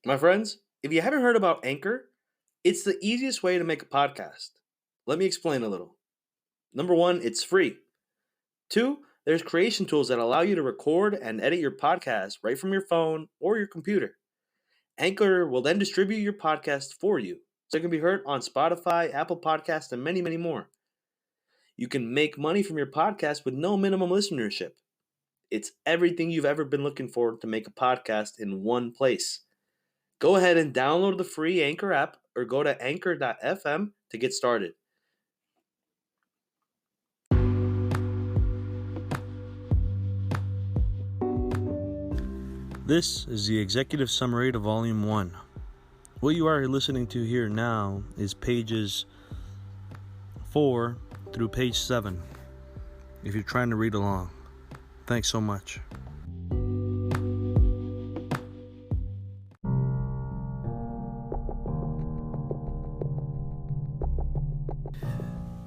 My friends, if you haven't heard about Anchor, it's the easiest way to make a podcast. Let me explain a little. Number one, it's free. Two, there's creation tools that allow you to record and edit your podcast right from your phone or your computer. Anchor will then distribute your podcast for you, so it can be heard on Spotify, Apple Podcasts, and many, many more. You can make money from your podcast with no minimum listenership. It's everything you've ever been looking for to make a podcast in one place. Go ahead and download the free Anchor app or go to anchor.fm to get started. This is the executive summary to Volume 1. What you are listening to here now is pages 4 through page 7, if you're trying to read along. Thanks so much.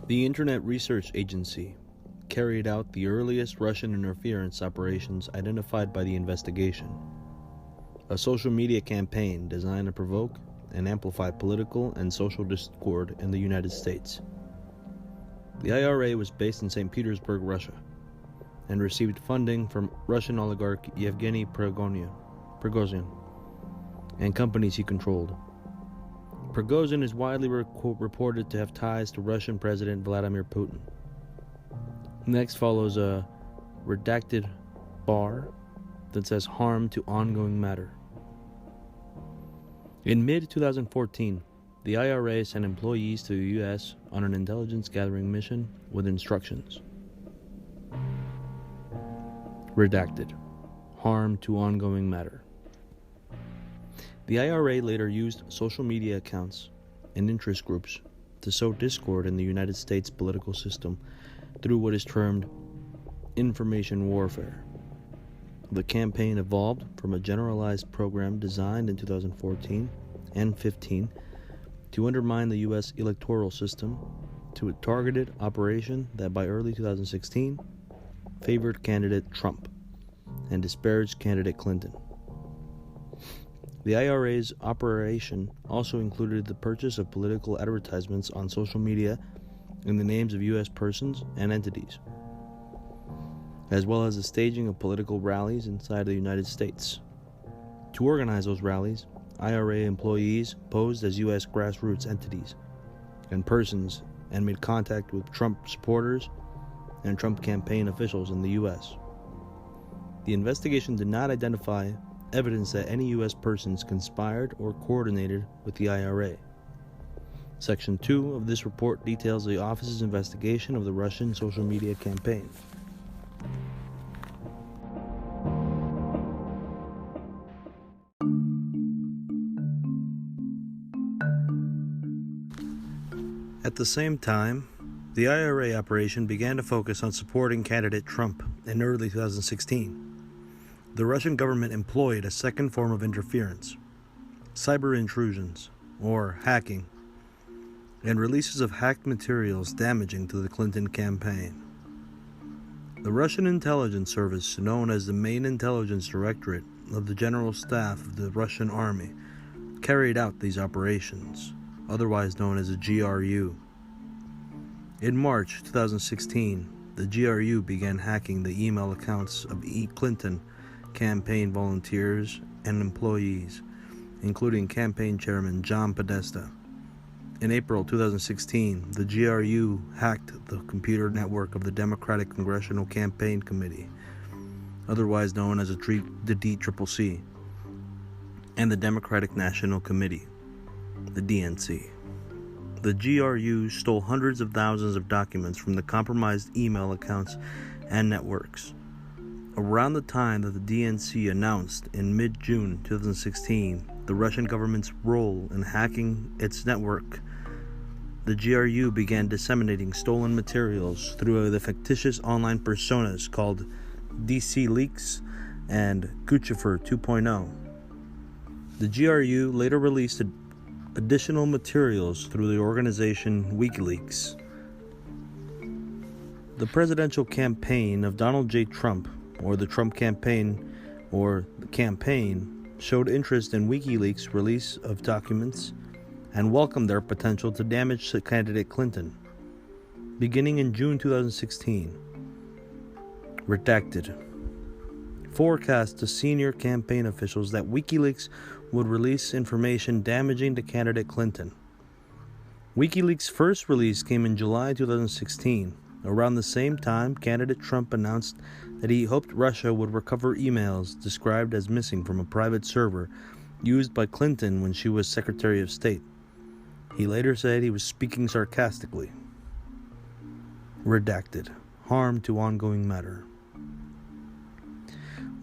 The Internet Research Agency carried out the earliest Russian interference operations identified by the investigation. A social media campaign designed to provoke and amplify political and social discord in the United States. The IRA was based in St. Petersburg, Russia, and received funding from Russian oligarch Yevgeny Prigozhin and companies he controlled. Prigozhin is widely reported to have ties to Russian President Vladimir Putin. Next follows a redacted bar that says harm to ongoing matter. In mid-2014, the IRA sent employees to the U.S. on an intelligence gathering mission with instructions. Redacted. Harm to ongoing matter. The IRA later used social media accounts and interest groups to sow discord in the United States political system through what is termed information warfare. The campaign evolved from a generalized program designed in 2014 and 15 to undermine the U.S. electoral system to a targeted operation that by early 2016 favored candidate Trump and disparaged candidate Clinton. The IRA's operation also included the purchase of political advertisements on social media in the names of U.S. persons and entities, as well as the staging of political rallies inside the United States. To organize those rallies, IRA employees posed as U.S. grassroots entities and persons and made contact with Trump supporters and Trump campaign officials in the U.S. The investigation did not identify evidence that any U.S. persons conspired or coordinated with the IRA. Section 2 of this report details the office's investigation of the Russian social media campaign. At the same time, the IRA operation began to focus on supporting candidate Trump in early 2016. The Russian government employed a second form of interference, cyber intrusions, or hacking, and releases of hacked materials damaging to the Clinton campaign. The Russian intelligence service, known as the Main Intelligence Directorate of the General Staff of the Russian Army, carried out these operations, otherwise known as the GRU. In March 2016, the GRU began hacking the email accounts of Clinton campaign volunteers and employees, including campaign chairman John Podesta. In April 2016, the GRU hacked the computer network of the Democratic Congressional Campaign Committee, otherwise known as the DCCC, and the Democratic National Committee, the DNC. The GRU stole hundreds of thousands of documents from the compromised email accounts and networks. Around the time that the DNC announced in mid-June 2016 the Russian government's role in hacking its network, the GRU began disseminating stolen materials through the fictitious online personas called DC Leaks and Guccifer 2.0. The GRU later released additional materials through the organization WikiLeaks. The presidential campaign of Donald J. Trump, or the Trump campaign, or the campaign, showed interest in WikiLeaks' release of documents and welcomed their potential to damage candidate Clinton. Beginning in June 2016, redacted. Forecast to senior campaign officials that WikiLeaks would release information damaging to candidate Clinton. WikiLeaks' first release came in July 2016. Around the same time, candidate Trump announced that he hoped Russia would recover emails described as missing from a private server used by Clinton when she was Secretary of State. He later said he was speaking sarcastically. Redacted. Harm to ongoing matter.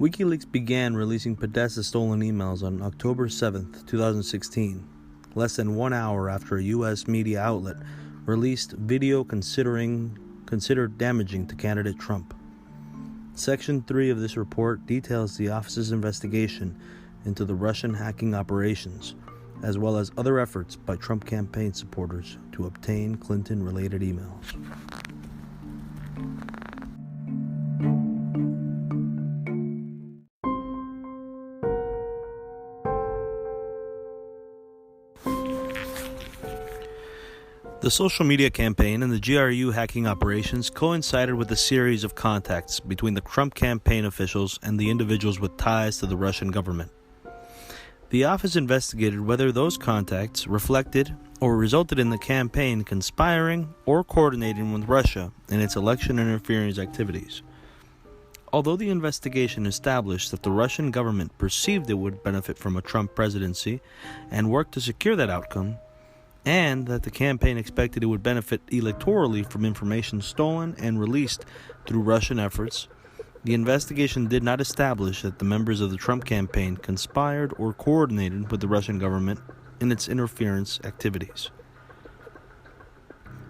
WikiLeaks began releasing Podesta stolen emails on October 7, 2016, less than 1 hour after a U.S. media outlet released video considered damaging to candidate Trump. Section 3 of this report details the office's investigation into the Russian hacking operations, as well as other efforts by Trump campaign supporters to obtain Clinton-related emails. The social media campaign and the GRU hacking operations coincided with a series of contacts between the Trump campaign officials and the individuals with ties to the Russian government. The office investigated whether those contacts reflected or resulted in the campaign conspiring or coordinating with Russia in its election interference activities. Although the investigation established that the Russian government perceived it would benefit from a Trump presidency and worked to secure that outcome, and that the campaign expected it would benefit electorally from information stolen and released through Russian efforts, the investigation did not establish that the members of the Trump campaign conspired or coordinated with the Russian government in its interference activities.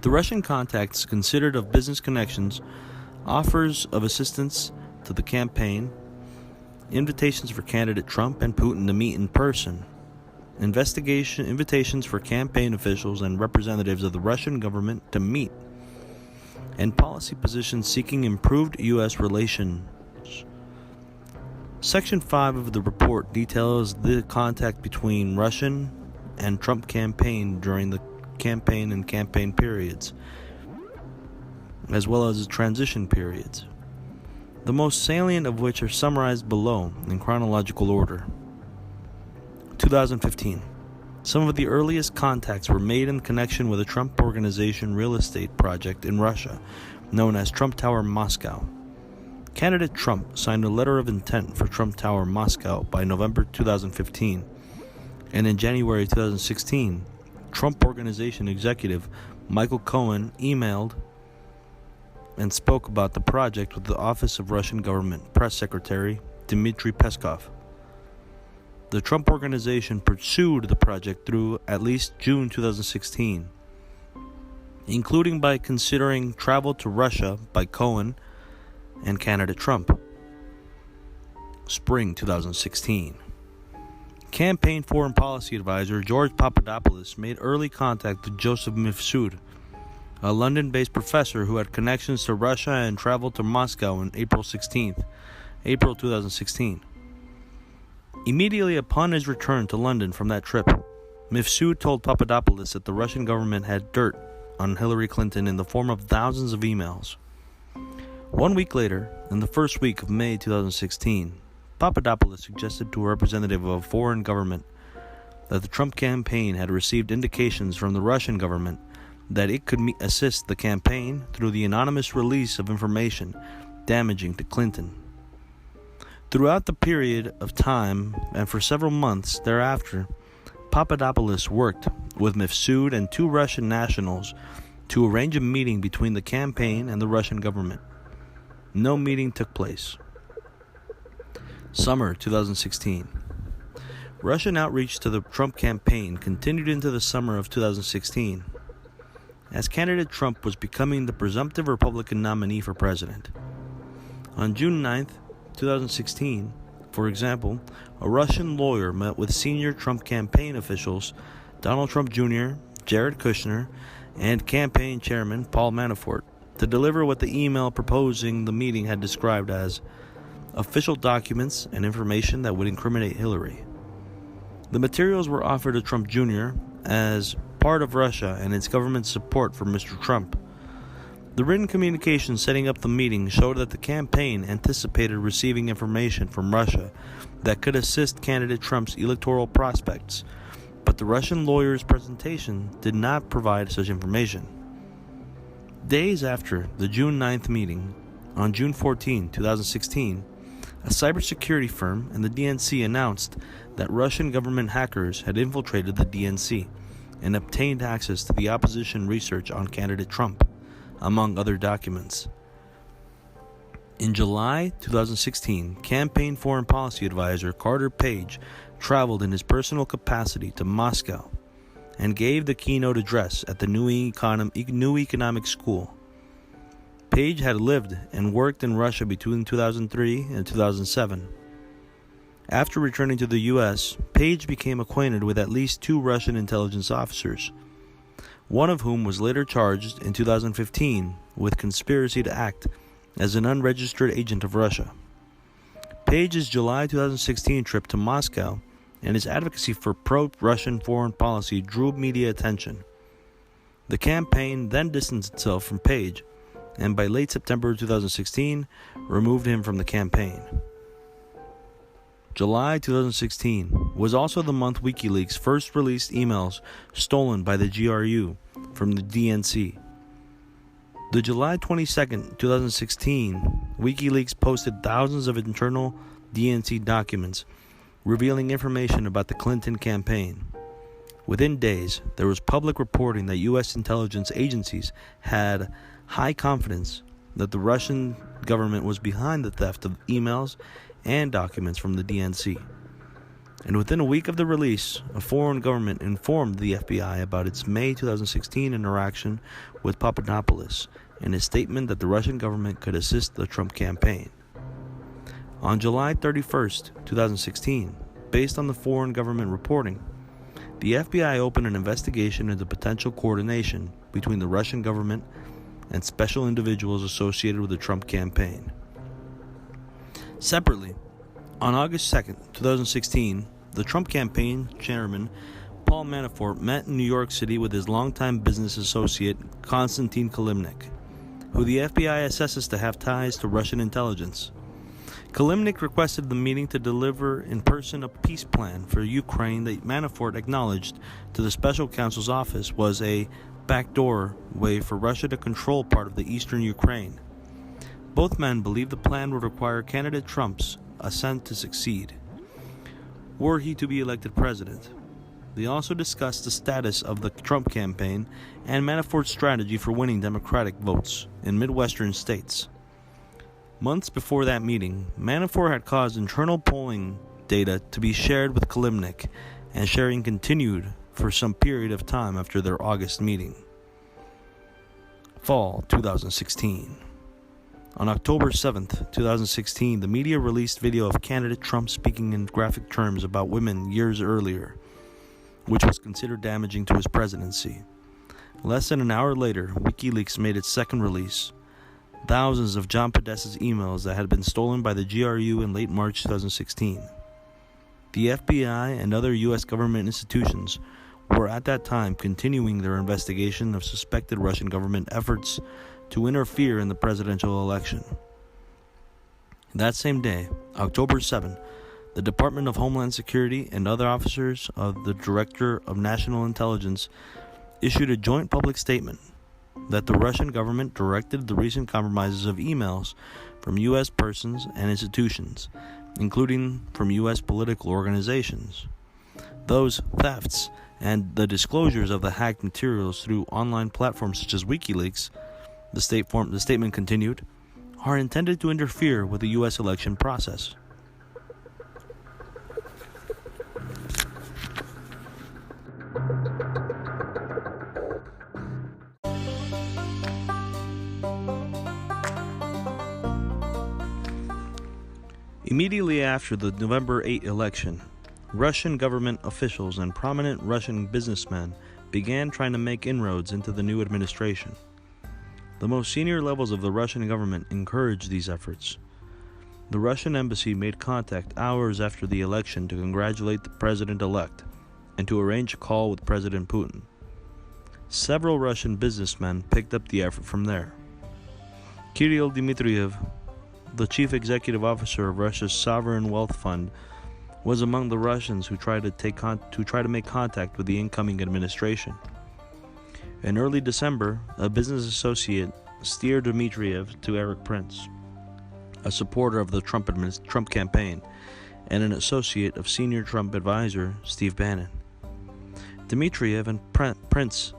The Russian contacts considered of business connections, offers of assistance to the campaign, invitations for candidate Trump and Putin to meet in person, invitations for campaign officials and representatives of the Russian government to meet, and policy positions seeking improved U.S. relations. Section 5 of the report details the contact between Russian and Trump campaign during the campaign and campaign periods, as well as the transition periods, the most salient of which are summarized below in chronological order. 2015. Some of the earliest contacts were made in connection with a Trump Organization real estate project in Russia, known as Trump Tower Moscow. Candidate Trump signed a letter of intent for Trump Tower Moscow by November 2015, and in January 2016, Trump Organization executive Michael Cohen emailed and spoke about the project with the Office of Russian Government Press Secretary Dmitry Peskov. The Trump Organization pursued the project through at least June 2016, including by considering travel to Russia by Cohen and candidate Trump. Spring 2016. Campaign foreign policy advisor George Papadopoulos made early contact with Joseph Mifsud, a London-based professor who had connections to Russia and traveled to Moscow on April 2016. Immediately upon his return to London from that trip, Mifsud told Papadopoulos that the Russian government had dirt on Hillary Clinton in the form of thousands of emails. 1 week later, in the first week of May 2016, Papadopoulos suggested to a representative of a foreign government that the Trump campaign had received indications from the Russian government that it could assist the campaign through the anonymous release of information damaging to Clinton. Throughout the period of time and for several months thereafter, Papadopoulos worked with Mifsud and 2 Russian nationals to arrange a meeting between the campaign and the Russian government. No meeting took place. Summer 2016. Russian outreach to the Trump campaign continued into the summer of 2016, as candidate Trump was becoming the presumptive Republican nominee for president. On June 9th, 2016, for example, a Russian lawyer met with senior Trump campaign officials Donald Trump Jr., Jared Kushner, and campaign chairman Paul Manafort to deliver what the email proposing the meeting had described as official documents and information that would incriminate Hillary. The materials were offered to Trump Jr. as part of Russia and its government's support for Mr. Trump. The written communication setting up the meeting showed that the campaign anticipated receiving information from Russia that could assist candidate Trump's electoral prospects, but the Russian lawyer's presentation did not provide such information. Days after the June 9th meeting, on June 14, 2016, a cybersecurity firm and the DNC announced that Russian government hackers had infiltrated the DNC and obtained access to the opposition research on candidate Trump, among other documents. In July 2016, campaign foreign policy advisor Carter Page traveled in his personal capacity to Moscow and gave the keynote address at the New Economic School. Page had lived and worked in Russia between 2003 and 2007. After returning to the U.S., Page became acquainted with at least 2 Russian intelligence officers, one of whom was later charged in 2015 with conspiracy to act as an unregistered agent of Russia. Page's July 2016 trip to Moscow and his advocacy for pro-Russian foreign policy drew media attention. The campaign then distanced itself from Page, and by late September 2016, removed him from the campaign. July 2016 was also the month WikiLeaks first released emails stolen by the GRU from the DNC. The July 22, 2016, WikiLeaks posted thousands of internal DNC documents revealing information about the Clinton campaign. Within days, there was public reporting that U.S. intelligence agencies had high confidence that the Russian government was behind the theft of emails and documents from the DNC. And within a week of the release, a foreign government informed the FBI about its May 2016 interaction with Papadopoulos and his statement that the Russian government could assist the Trump campaign. On July 31, 2016, based on the foreign government reporting, the FBI opened an investigation into potential coordination between the Russian government and special individuals associated with the Trump campaign. Separately, on August 2, 2016, the Trump campaign chairman Paul Manafort met in New York City with his longtime business associate Konstantin Kilimnik, who the FBI assesses to have ties to Russian intelligence. Kilimnik requested the meeting to deliver in person a peace plan for Ukraine that Manafort acknowledged to the special counsel's office was a backdoor way for Russia to control part of the eastern Ukraine. Both men believed the plan would require candidate Trump's assent to succeed, were he to be elected president. They also discussed the status of the Trump campaign and Manafort's strategy for winning Democratic votes in Midwestern states. Months before that meeting, Manafort had caused internal polling data to be shared with Kilimnik, and sharing continued for some period of time after their August meeting. Fall 2016. On October 7, 2016, the media released video of candidate Trump speaking in graphic terms about women years earlier, which was considered damaging to his presidency. Less than an hour later, WikiLeaks made its second release. Thousands of John Podesta's emails that had been stolen by the GRU in late March 2016. The FBI and other U.S. government institutions were at that time continuing their investigation of suspected Russian government efforts to interfere in the presidential election. That same day, October 7, the Department of Homeland Security and other officers of the Director of National Intelligence issued a joint public statement that the Russian government directed the recent compromises of emails from U.S. persons and institutions, including from U.S. political organizations. Those thefts and the disclosures of the hacked materials through online platforms such as WikiLeaks, the statement continued, are intended to interfere with the U.S. election process. Immediately after the November 8 election, Russian government officials and prominent Russian businessmen began trying to make inroads into the new administration. The most senior levels of the Russian government encouraged these efforts. The Russian embassy made contact hours after the election to congratulate the president-elect and to arrange a call with President Putin. Several Russian businessmen picked up the effort from there. Kirill Dmitriev, the chief executive officer of Russia's sovereign wealth fund, was among the Russians who tried to make contact with the incoming administration. In early December, a business associate steered Dmitriev to Eric Prince, a supporter of the Trump campaign, and an associate of senior Trump advisor Steve Bannon. Dmitriev and Prince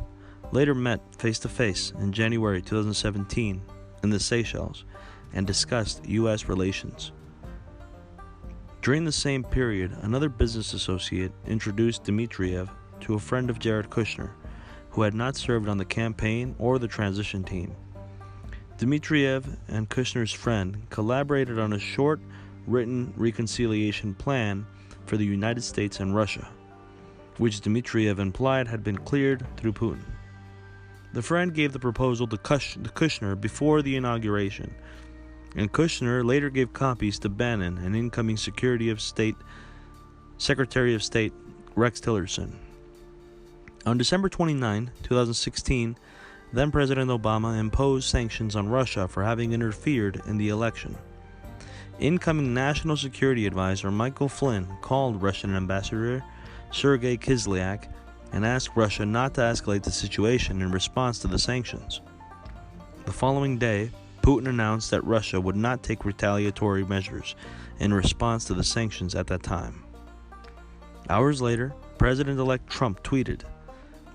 later met face-to-face in January 2017 in the Seychelles and discussed U.S. relations. During the same period, another business associate introduced Dmitriev to a friend of Jared Kushner, who had not served on the campaign or the transition team. Dmitriev and Kushner's friend collaborated on a short, written reconciliation plan for the United States and Russia, which Dmitriev implied had been cleared through Putin. The friend gave the proposal to Kushner before the inauguration, and Kushner later gave copies to Bannon and incoming Secretary of State Rex Tillerson. On December 29, 2016, then-President Obama imposed sanctions on Russia for having interfered in the election. Incoming National Security Advisor Michael Flynn called Russian Ambassador Sergei Kislyak and asked Russia not to escalate the situation in response to the sanctions. The following day, Putin announced that Russia would not take retaliatory measures in response to the sanctions at that time. Hours later, President-elect Trump tweeted,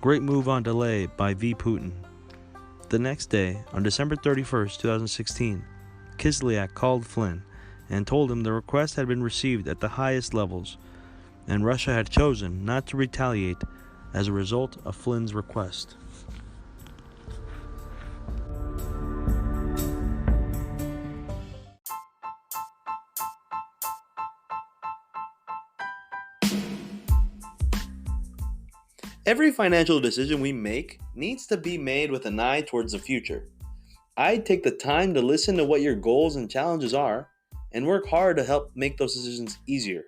"Great move on delay by V. Putin." The next day, on December 31, 2016, Kislyak called Flynn and told him the request had been received at the highest levels, and Russia had chosen not to retaliate as a result of Flynn's request. Every financial decision we make needs to be made with an eye towards the future. I take the time to listen to what your goals and challenges are and work hard to help make those decisions easier.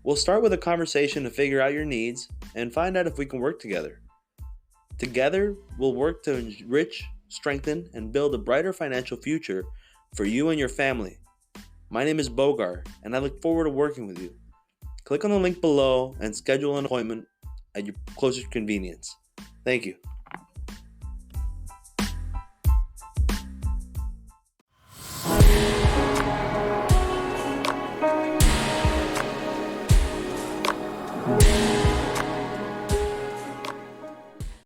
We'll start with a conversation to figure out your needs and find out if we can work together. Together, we'll work to enrich, strengthen, and build a brighter financial future for you and your family. My name is Bogar, and I look forward to working with you. Click on the link below and schedule an appointment at your closest convenience. Thank you.